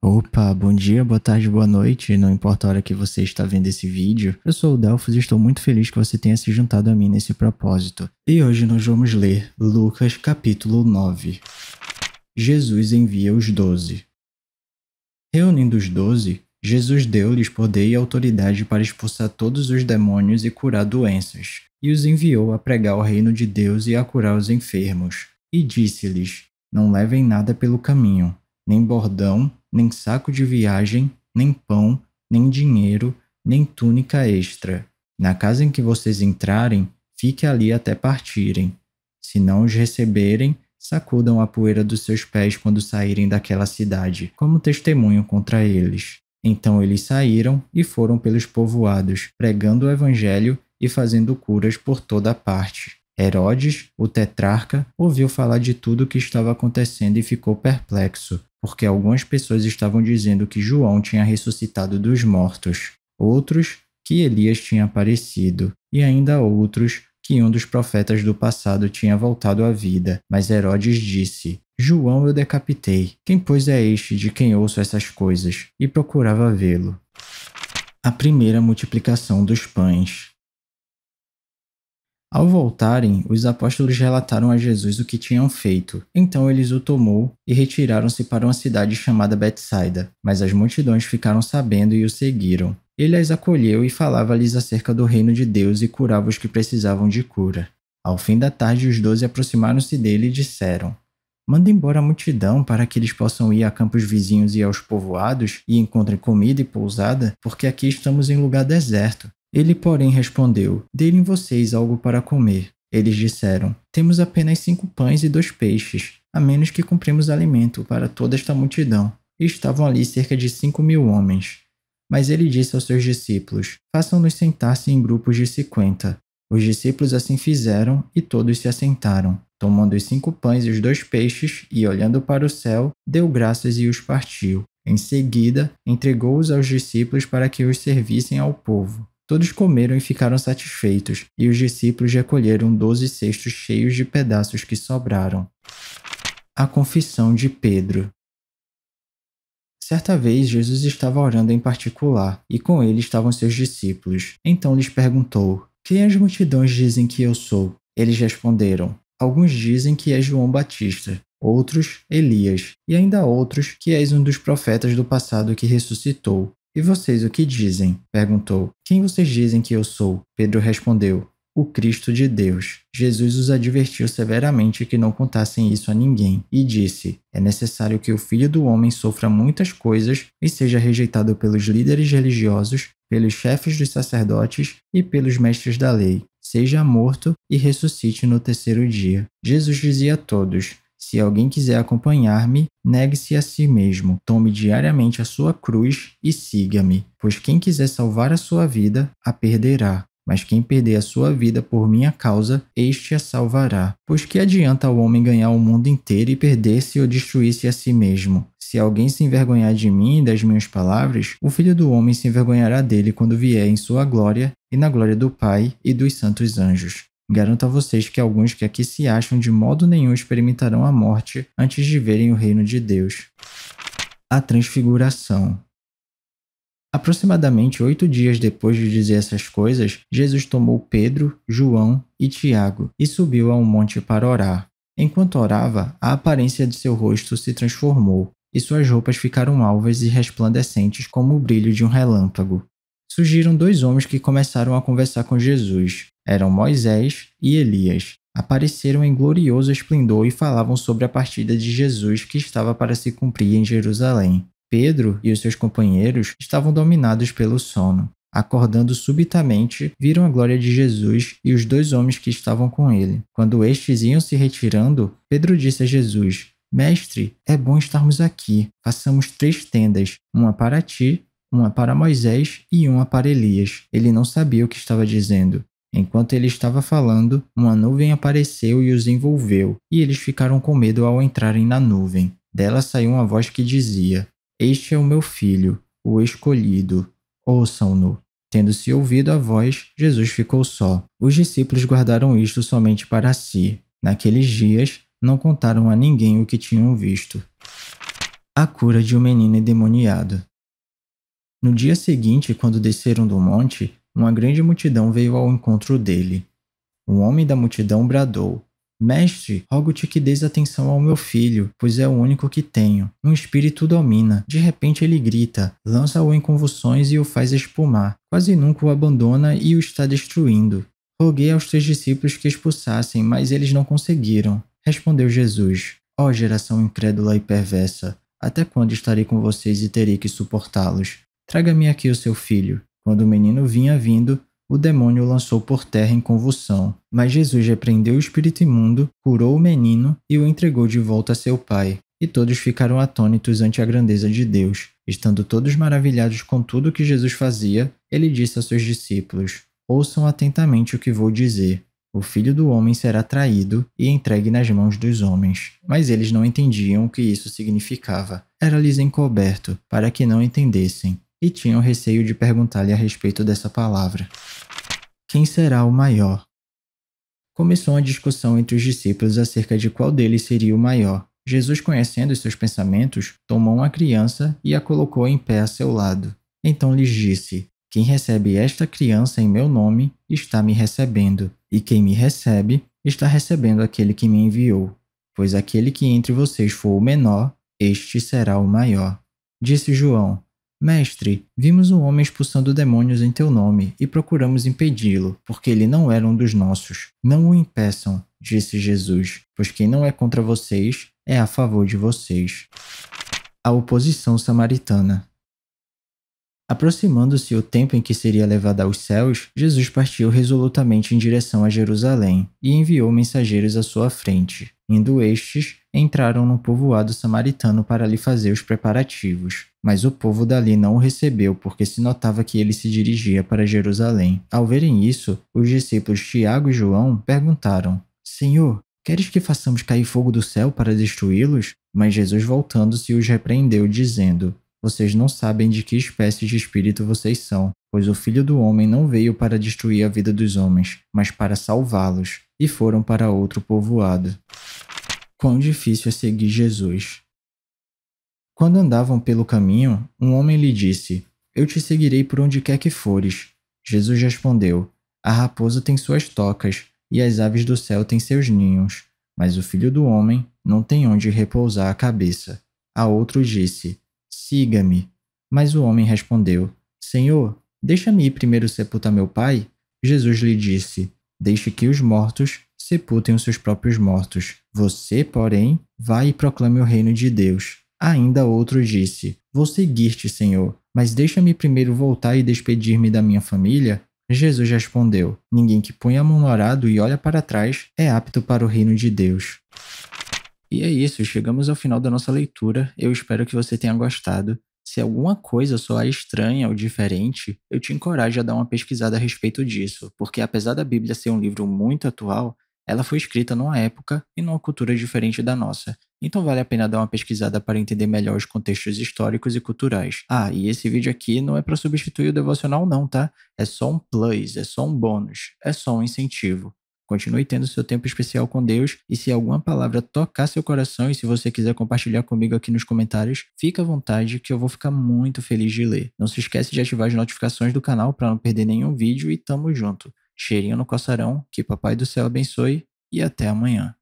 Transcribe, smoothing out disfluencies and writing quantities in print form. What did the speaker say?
Opa, bom dia, boa tarde, boa noite, não importa a hora que você está vendo esse vídeo. Eu sou o Delphos e estou muito feliz que você tenha se juntado a mim nesse propósito. E hoje nós vamos ler Lucas capítulo 9. Jesus envia os 12. Reunindo os 12, Jesus deu-lhes poder e autoridade para expulsar todos os demônios e curar doenças, e os enviou a pregar o reino de Deus e a curar os enfermos. E disse-lhes: Não levem nada pelo caminho, nem bordão, nem saco de viagem, nem pão, nem dinheiro, nem túnica extra. Na casa em que vocês entrarem, fique ali até partirem. Se não os receberem, sacudam a poeira dos seus pés quando saírem daquela cidade, como testemunho contra eles. Então eles saíram e foram pelos povoados, pregando o evangelho e fazendo curas por toda parte. Herodes, o tetrarca, ouviu falar de tudo o que estava acontecendo e ficou perplexo, porque algumas pessoas estavam dizendo que João tinha ressuscitado dos mortos, outros que Elias tinha aparecido, e ainda outros que um dos profetas do passado tinha voltado à vida. Mas Herodes disse: João eu decapitei. Quem pois é este de quem ouço essas coisas? E procurava vê-lo. A primeira multiplicação dos pães. Ao voltarem, os apóstolos relataram a Jesus o que tinham feito. Então eles o tomou e retiraram-se para uma cidade chamada Betsaida. Mas as multidões ficaram sabendo e o seguiram. Ele as acolheu e falava-lhes acerca do reino de Deus e curava os que precisavam de cura. Ao fim da tarde, os 12 aproximaram-se dele e disseram: Manda embora a multidão para que eles possam ir a campos vizinhos e aos povoados e encontrem comida e pousada, porque aqui estamos em lugar deserto. Ele, porém, respondeu: Dêem vocês algo para comer. Eles disseram: Temos apenas 5 pães e 2 peixes, a menos que compremos alimento para toda esta multidão. E estavam ali cerca de 5.000 homens. Mas ele disse aos seus discípulos: Façam-nos sentar-se em grupos de 50. Os discípulos assim fizeram e todos se assentaram. Tomando os 5 pães e os 2 peixes e olhando para o céu, deu graças e os partiu. Em seguida, entregou-os aos discípulos para que os servissem ao povo. Todos comeram e ficaram satisfeitos, e os discípulos recolheram 12 cestos cheios de pedaços que sobraram. A confissão de Pedro. Certa vez, Jesus estava orando em particular, e com ele estavam seus discípulos. Então lhes perguntou: Quem as multidões dizem que eu sou? Eles responderam: Alguns dizem que és João Batista, outros Elias, e ainda outros que és um dos profetas do passado que ressuscitou. E vocês o que dizem? Perguntou. Quem vocês dizem que eu sou? Pedro respondeu: O Cristo de Deus. Jesus os advertiu severamente que não contassem isso a ninguém, e disse: É necessário que o Filho do Homem sofra muitas coisas e seja rejeitado pelos líderes religiosos, pelos chefes dos sacerdotes e pelos mestres da lei, seja morto e ressuscite no terceiro dia. Jesus dizia a todos: Se alguém quiser acompanhar-me, negue-se a si mesmo, tome diariamente a sua cruz e siga-me. Pois quem quiser salvar a sua vida, a perderá. Mas quem perder a sua vida por minha causa, este a salvará. Pois que adianta ao homem ganhar o mundo inteiro e perder-se ou destruir-se a si mesmo? Se alguém se envergonhar de mim e das minhas palavras, o Filho do Homem se envergonhará dele quando vier em sua glória e na glória do Pai e dos santos anjos. Garanto a vocês que alguns que aqui se acham de modo nenhum experimentarão a morte antes de verem o reino de Deus. A Transfiguração. Aproximadamente 8 dias depois de dizer essas coisas, Jesus tomou Pedro, João e Tiago e subiu a um monte para orar. Enquanto orava, a aparência de seu rosto se transformou, e suas roupas ficaram alvas e resplandecentes como o brilho de um relâmpago. Surgiram 2 homens que começaram a conversar com Jesus. Eram Moisés e Elias. Apareceram em glorioso esplendor e falavam sobre a partida de Jesus que estava para se cumprir em Jerusalém. Pedro e os seus companheiros estavam dominados pelo sono. Acordando subitamente, viram a glória de Jesus e os 2 homens que estavam com ele. Quando estes iam se retirando, Pedro disse a Jesus: Mestre, é bom estarmos aqui. Façamos 3 tendas, uma para ti, uma para Moisés e uma para Elias. Ele não sabia o que estava dizendo. Enquanto ele estava falando, uma nuvem apareceu e os envolveu, e eles ficaram com medo ao entrarem na nuvem. Dela saiu uma voz que dizia: Este é o meu filho, o escolhido. Ouçam-no. Tendo-se ouvido a voz, Jesus ficou só. Os discípulos guardaram isto somente para si. Naqueles dias, não contaram a ninguém o que tinham visto. A cura de um menino endemoniado. No dia seguinte, quando desceram do monte, uma grande multidão veio ao encontro dele. Um homem da multidão bradou: Mestre, rogo-te que dês atenção ao meu filho, pois é o único que tenho. Um espírito o domina. De repente ele grita, lança-o em convulsões e o faz espumar. Quase nunca o abandona e o está destruindo. Roguei aos teus discípulos que expulsassem, mas eles não conseguiram. Respondeu Jesus: Ó geração incrédula e perversa, até quando estarei com vocês e terei que suportá-los? Traga-me aqui o seu filho. Quando o menino vinha vindo, o demônio o lançou por terra em convulsão. Mas Jesus repreendeu o espírito imundo, curou o menino e o entregou de volta a seu pai. E todos ficaram atônitos ante a grandeza de Deus. Estando todos maravilhados com tudo o que Jesus fazia, ele disse a seus discípulos: Ouçam atentamente o que vou dizer. O Filho do Homem será traído e entregue nas mãos dos homens. Mas eles não entendiam o que isso significava. Era-lhes encoberto, para que não entendessem, e tinham receio de perguntar-lhe a respeito dessa palavra. Quem será o maior? Começou uma discussão entre os discípulos acerca de qual deles seria o maior. Jesus, conhecendo os seus pensamentos, tomou uma criança e a colocou em pé a seu lado. Então lhes disse: Quem recebe esta criança em meu nome, está me recebendo, e quem me recebe, está recebendo aquele que me enviou. Pois aquele que entre vocês for o menor, este será o maior. Disse João: Mestre, vimos um homem expulsando demônios em teu nome e procuramos impedi-lo, porque ele não era um dos nossos. Não o impeçam, disse Jesus, pois quem não é contra vocês é a favor de vocês. A oposição samaritana. Aproximando-se o tempo em que seria levado aos céus, Jesus partiu resolutamente em direção a Jerusalém e enviou mensageiros à sua frente. Indo estes, entraram no povoado samaritano para lhe fazer os preparativos. Mas o povo dali não o recebeu, porque se notava que ele se dirigia para Jerusalém. Ao verem isso, os discípulos Tiago e João perguntaram: Senhor, queres que façamos cair fogo do céu para destruí-los? Mas Jesus, voltando-se, os repreendeu, dizendo: Vocês não sabem de que espécie de espírito vocês são, pois o Filho do Homem não veio para destruir a vida dos homens, mas para salvá-los. E foram para outro povoado. Quão difícil é seguir Jesus. Quando andavam pelo caminho, um homem lhe disse: Eu te seguirei por onde quer que fores. Jesus respondeu: A raposa tem suas tocas, e as aves do céu têm seus ninhos, mas o Filho do Homem não tem onde repousar a cabeça. A outro disse: Siga-me. Mas o homem respondeu: Senhor, deixa-me ir primeiro sepultar meu pai. Jesus lhe disse: Deixe que os mortos sepultem os seus próprios mortos. Você, porém, vai e proclame o reino de Deus. Ainda outro disse: Vou seguir-te, Senhor, mas deixa-me primeiro voltar e despedir-me da minha família. Jesus respondeu: Ninguém que põe a mão no arado e olha para trás é apto para o reino de Deus. E é isso, chegamos ao final da nossa leitura. Eu espero que você tenha gostado. Se alguma coisa soar estranha ou diferente, eu te encorajo a dar uma pesquisada a respeito disso, porque apesar da Bíblia ser um livro muito atual, ela foi escrita numa época e numa cultura diferente da nossa. Então vale a pena dar uma pesquisada para entender melhor os contextos históricos e culturais. Ah, e esse vídeo aqui não é para substituir o devocional não, tá? É só um plus, é só um bônus, é só um incentivo. Continue tendo seu tempo especial com Deus, e se alguma palavra tocar seu coração e se você quiser compartilhar comigo aqui nos comentários, fica à vontade que eu vou ficar muito feliz de ler. Não se esquece de ativar as notificações do canal para não perder nenhum vídeo e tamo junto. Cheirinho no coçarão, que Papai do Céu abençoe e até amanhã.